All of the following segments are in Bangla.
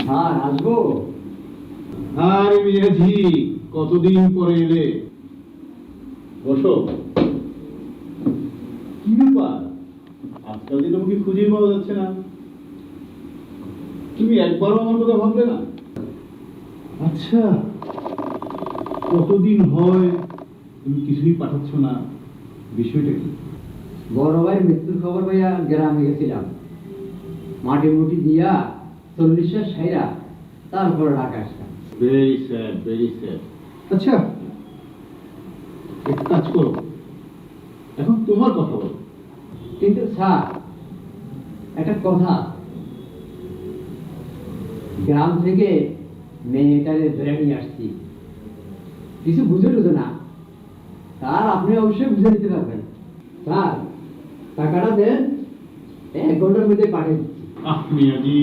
হ্যাঁ আসবো। আরে মিয়াজি, কতদিন পরে এলে, বসো। কি ব্যাপার, আজকাল দিন তোমাকে খুঁজেই পাওয়া যাচ্ছে না। তুমি একবারও আমার কথা ভাবলে না? আচ্ছা, কতদিন হয় তুমি কিছুই পাঠাচ্ছ না, বিষয়টা কি? বড় ভাই মৃত্যুর খবর পাইয়া গ্রামে গেছিলাম, মাটি মুটি দিয়া 40 সাইরা তারপর ঢাকা আসলাম। Very sad, very sad. আচ্ছা, এক কাজ করো, এখন তোমার কথা বলো। কিন্তু স্যার একটা কথা, গ্রাম থেকে মেয়েটারে ধরে নিয়ে আসছি, কিছু বুঝে টুঝে না, তার আপনি অবশ্যই বুঝে দিতে পারবেন। স্যার টাকাটা দেন, 1 ঘন্টার মধ্যে পাঠিয়ে দিচ্ছি। মিয়াজি,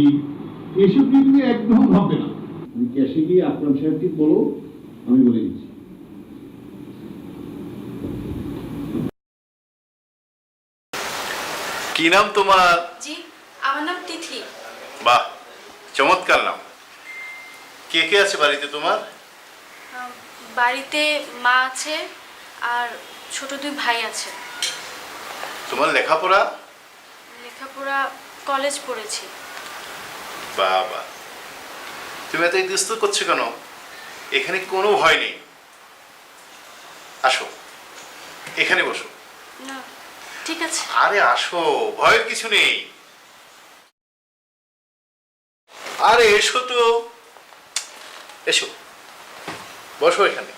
এসব নিয়ে তুমি একদম ভাববে না। তুমি ক্যাশে গিয়ে আকরাম সাহেবকে বলো, আমি বলে দিচ্ছি। কি নাম তোমার? জি, আমার নাম তিথি। বাহ, চমৎকার নাম। কে কে আছে বাড়িতে তোমার? বাড়িতে মা আছে আর ছোট 2 ভাই আছে। তোমার লেখাপড়া? লেখাপড়া কলেজ পড়েছি। বাবা, তুমি এত ইতস্তত করছো কেন? এখানে কোনো ভয় নেই। আসো, এখানে বসো। না, ঠিক আছে। আরে আসো, ভয়ের কিছু নেই। আরে এসো তো, এসো, বসো এখানে।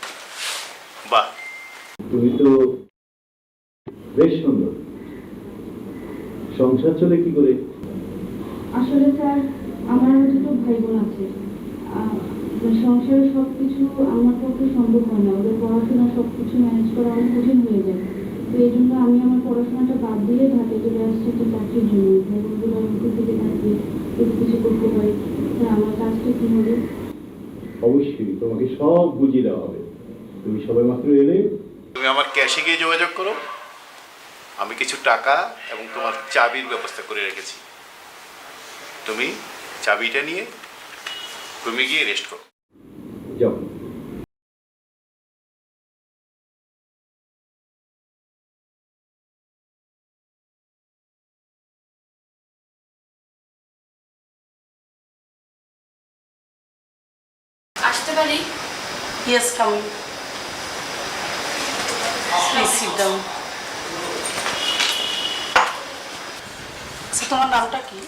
বাহ, তুমি তো বেশ সুন্দর। সংসার চলে কি করে? আসলে স্যার, আমার দুটো ভাই বোন আছে। সংসারের সবকিছু আমার পক্ষে সম্ভব হয় না, ওদের পড়াশোনা সবকিছু ম্যানেজ করা অনেক কঠিন হয়ে যায়। তো এই জন্য আমি আমার পড়াশোনাটা বাদ দিয়ে ঢাকায় চলে আসছি একটা চাকরির জন্য। ভাই বোনগুলো মুখের দিকে থাকবে, যদি কিছু করতে পারি। স্যার আমার কাজটা কি হবে? অবশ্যই তোমাকে সব বুঝিয়ে দেওয়া হবে। তুমি সবাই মাত্র এলে। তুমি আমার ক্যাশে গিয়ে যোগাযোগ করো। আমি কিছু টাকা এবং তোমার চাবির ব্যবস্থা করে রেখেছি। তুমি চাবিটা নিয়ে তুমি গিয়ে রেস্ট করো। যাও। আসতে পারি? Yes, come in. Please sit down. আচ্ছা, তোমার নামটা কি?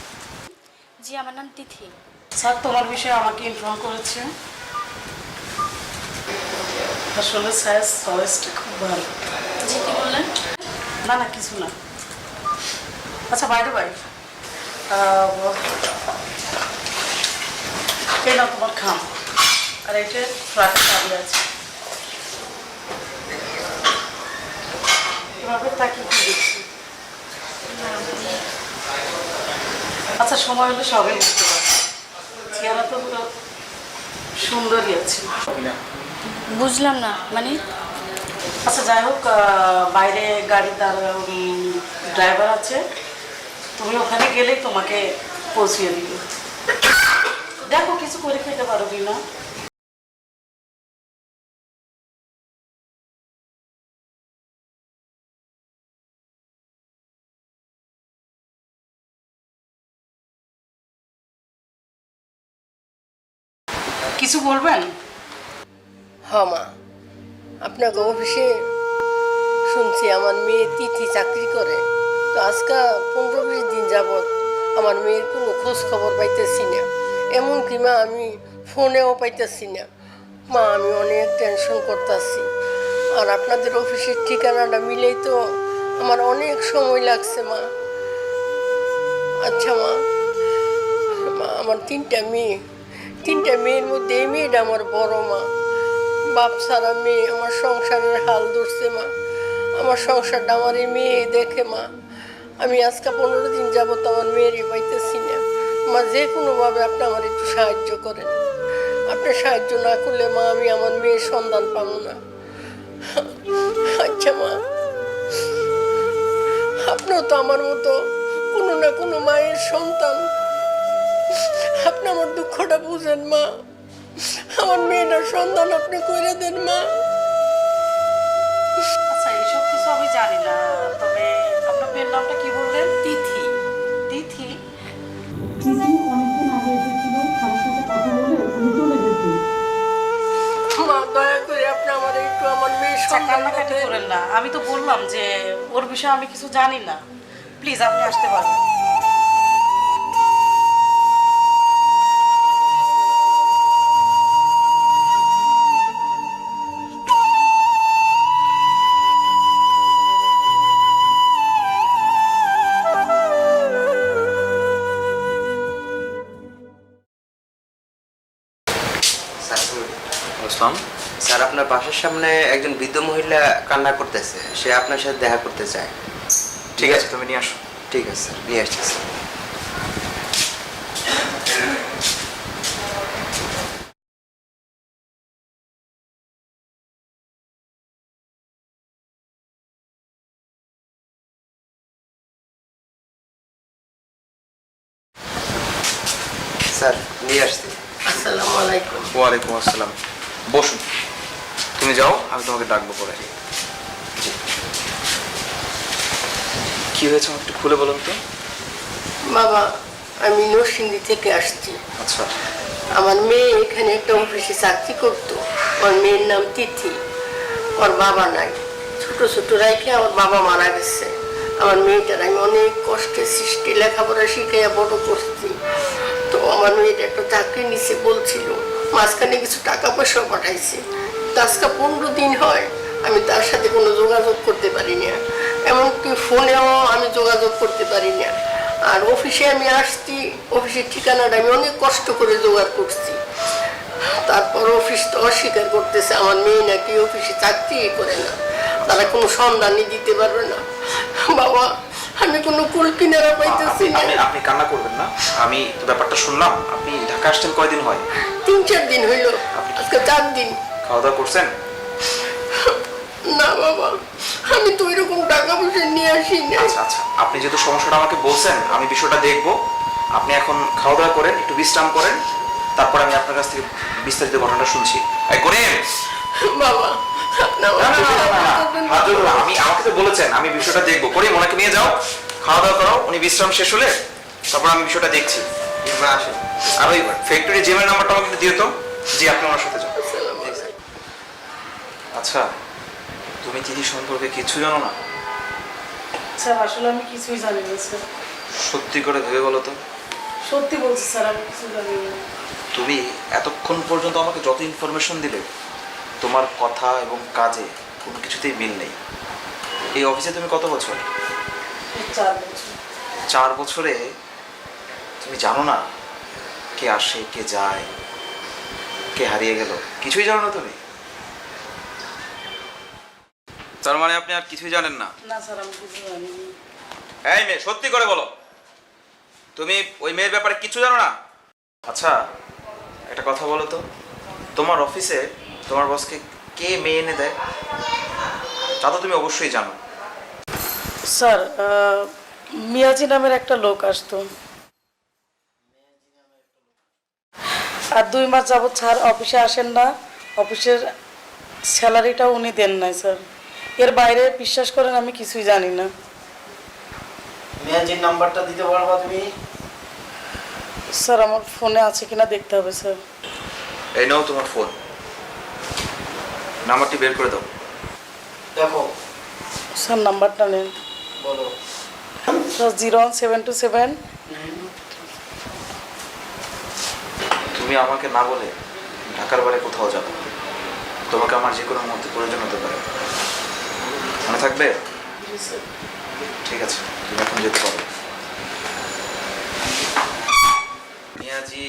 জি, আমার নাম তিথি। স্যার তোমার বিষয়ে আমাকে ইনফর্ম করেছে। আসলে স্যার চয়েসটা খুব ভালো। জি, কি বললেন? না না, কিছু না। আচ্ছা, বাইরে বাই, এই না তোমার খাম, আর এটা ফ্ল্যাটের চাবি আছে। এভাবে তাকে কি দেখছি? আচ্ছা, সময় হলে সবাই বুঝতে পারবে। চেহারা তো পুরো সুন্দরই আছে। বুঝলাম না, মানে? আচ্ছা, যাই হোক, বাইরে গাড়ি ড্রাইভার আছে, তুমি ওখানে গেলেই তোমাকে পৌঁছিয়ে দিবে। দেখো কিছু করে খেতে পারো কি না। কিছু বলবেন? হ্যাঁ মা, আপনাকে অফিসে শুনছি আমার মেয়ে তিথি চাকরি করে। তো আজকে 15-20 দিন যাবৎ আমার মেয়ের কোনো খোঁজ খবর পাইতেছি না, এমনকি মা আমি ফোনেও পাইতেছি না। মা আমি অনেক টেনশন করতেছি, আর আপনাদের অফিসের ঠিকানাটা মিলেই তো আমার অনেক সময় লাগছে মা। আচ্ছা মা, মা আমার 3টা মেয়ের মধ্যে এই মেয়েটা আমার বড় মা। বাপ ছাড়া মেয়ে আমার সংসারের হাল ধরছে মা। আমার সংসারটা আমার এই মেয়ে দেখে মা। আমি আজকে 15 দিন যাবত আমার মেয়েরই পাইতেছি না মা। যে কোনোভাবে আপনি আমার একটু সাহায্য করেন। আপনি সাহায্য না করলে মা আমি আমার মেয়ের সন্ধান পাবো না। আচ্ছা মা, আপনিও তো আমার মতো কোনো না কোনো মায়ের সন্তান। আপনি আমার দুঃখটা বুঝেন মা, আমার মেয়েটার সন্ধান আপনি করে দেন মা। আচ্ছা এইসব কিছু আমি জানি না, তবে আপনার মেয়ের নামটা কি বললেন? তিথি। তিথি? দিদি অনেকদিন আগে এসেছিল, তার সাথে কথা বলে উনি চলে গেছে। মা দয়া করে আপনি আমার একটু আমার মেয়ের আচ্ছা, সন্ধান কান্নাকাটি দেন। করেন না, আমি তো বললাম যে ওর বিষয়ে আমি কিছু জানি না। প্লিজ আপনি আসতে পারেন। আসসালাম স্যার, আপনার বাসার সামনে একজন বৃদ্ধ মহিলা কান্না করতেছে, সে আপনার সাথে দেখা করতে চায়। ঠিক আছে, তুমি নিয়ে আসো। ঠিক আছে স্যার, নিয়ে আসতেছি। স্যার নিয়ে আসছি। আসসালামু আলাইকুম। ওয়ালাইকুম আসসালাম। বসুন, তুমি যাও, আমি তোমাকে ডাকবো পরে। জি, কি হয়েছে আমাকে একটু খুলে বলুন তো। বাবা, আমি নরসিংদী থেকে আসছি। আচ্ছা, আমার মেয়ে এখানে একটা অফিসে চাকরি করতো। ওর মেয়ের নাম তিথি। ওর বাবা নাই, ছোট ছোট রাইখে আমার বাবা মারা গেছে। আমার মেয়েটার আমি অনেক কষ্টে সৃষ্টি লেখাপড়া শিখাইয়া বড় করছি। তো আমার মেয়েটা একটা চাকরি নিছে বলছিল, মাঝখানে কিছু টাকা পয়সাও পাঠাইছে। তো আজকে 15 দিন হয় আমি তার সাথে কোনো যোগাযোগ করতে পারি না, এমনকি ফোনেও আমি যোগাযোগ করতে পারি না। আর অফিসে আমি আসছি, অফিসের ঠিকানাটা আমি অনেক কষ্ট করে জোগাড় করছি। তারপর অফিস তো অস্বীকার করতেছে আমার মেয়ে নাকি অফিসে চাকরি করে না, তারা কোনো সন্ধানই দিতে পারবে না। বাবা, আমি কোনো কুল কিনারা পাইতেছি না। আপনি কান্না করবেন না, আমি তো ব্যাপারটা শুনলাম। আপনি ঢাকা আসছেন কয়দিন হয়? 3-4 দিন হইল, আজকে 4 দিন। খাওয়া দাওয়া করছেন? না বাবা, আমি তো এরকম টাকা পয়সা নিয়ে আসি না। আচ্ছা আচ্ছা, আপনি যেহেতু সমস্যাটা আমাকে বলছেন, আমি বিষয়টা দেখবো। আপনি এখন খাওয়া দাওয়া করেন, একটু বিশ্রাম করেন, তারপর আমি আপনার কাছ থেকে বিস্তারিত ঘটনাটা শুনছি। এই করিম, বাবা, আপনি আমার না না না না, না, করবেন না। হাত জোড়ো না। আমাকে তো বলেছেন, আমি বিষয়টা দেখবো। করিম, ওনাকে নিয়ে যাও, খাওয়া দাওয়া করো, উনি বিশ্রাম শেষ হলে তারপর আমি বিষয়টা দেখছি। এবার আসেন। আর ওই ফ্যাক্টরি জিমের নাম্বারটা আমাকে একটু দিও তো। জি, আপনি ওনার সাথে যান। আসসালামু আলাইকুম। আচ্ছা, তুমি তিথি সম্পর্কে কিছু জানো না? স্যার আসলে আমি কিছুই জানি না স্যার। সত্যি করে ভেবে বলো তো। সত্যি বলছি স্যার, আমি কিছু জানি না। তুমি এতক্ষণ পর্যন্ত আমাকে যত ইনফরমেশন দিলে, তোমার কথা এবং কাজে কোনো কিছুতেই মিল নেই। এই অফিসে তুমি কত বছর? 4 বছর। 4 বছরে তুমি জানো না কে আসে, কে যায়, কে হারিয়ে গেল? কিছুই জানো না তুমি? তার মানে আপনি আর কিছুই জানেন না? না স্যার, আমি কিছু জানি না। এই মেয়ে, সত্যি করে বলো, তুমি ওই মেয়ের ব্যাপারে কিছু জানো না? আচ্ছা, একটা কথা বলো তো, তোমার অফিসে তোমার বসকে কে মেয়ে এনে দেয়? তা তো তুমি অবশ্যই জানো। স্যার, মিয়াজি নামের একটা লোক আসতো, আর 2 মাস যাবত স্যার অফিসে আসেন না। অফিসের স্যালারিটাও উনি দেন নাই স্যার। এর বাইরে বিশ্বাস করেন আমি কিছুই জানি না। মেয়াজির নাম্বারটা দিতে পারবা তুমি? স্যার আমার ফোনে আছে কিনা দেখতে হবে স্যার। এই নাও তোমার ফোন, নাম্বারটি বের করে দাও। দেখো, স্যার নাম্বারটা নেন। বলো। স্যার 01727। তুমি আমাকে না বলে ঢাকার বাইরে কোথাও যাবে, তোমাকে আমার যে কোনো মুহূর্তে প্রয়োজন হতে পারে, মনে থাকবে? ঠিক আছে, তুমি এখন যেতে পারো। মিয়াজি,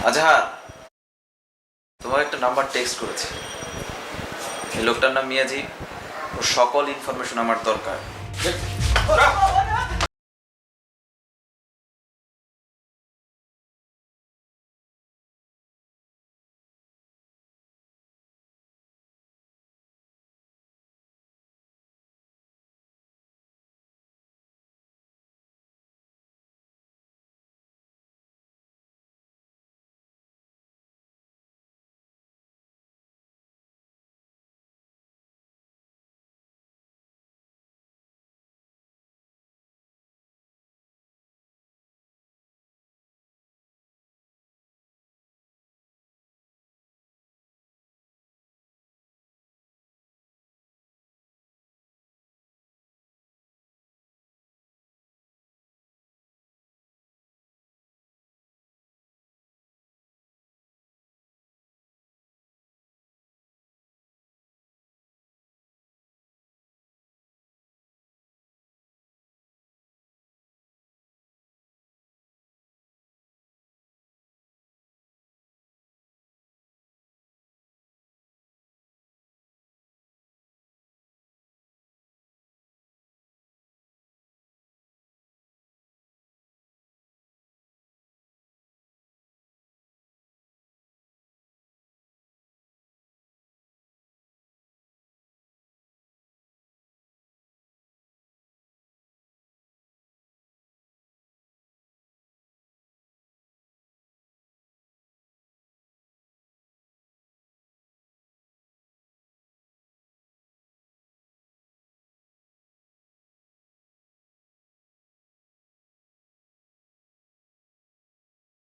আচ্ছা, তোমার একটা নাম্বার টেক্সট করেছে। এই লোকটার নাম মিয়াজি, ওর সকল ইনফরমেশন আমার দরকার।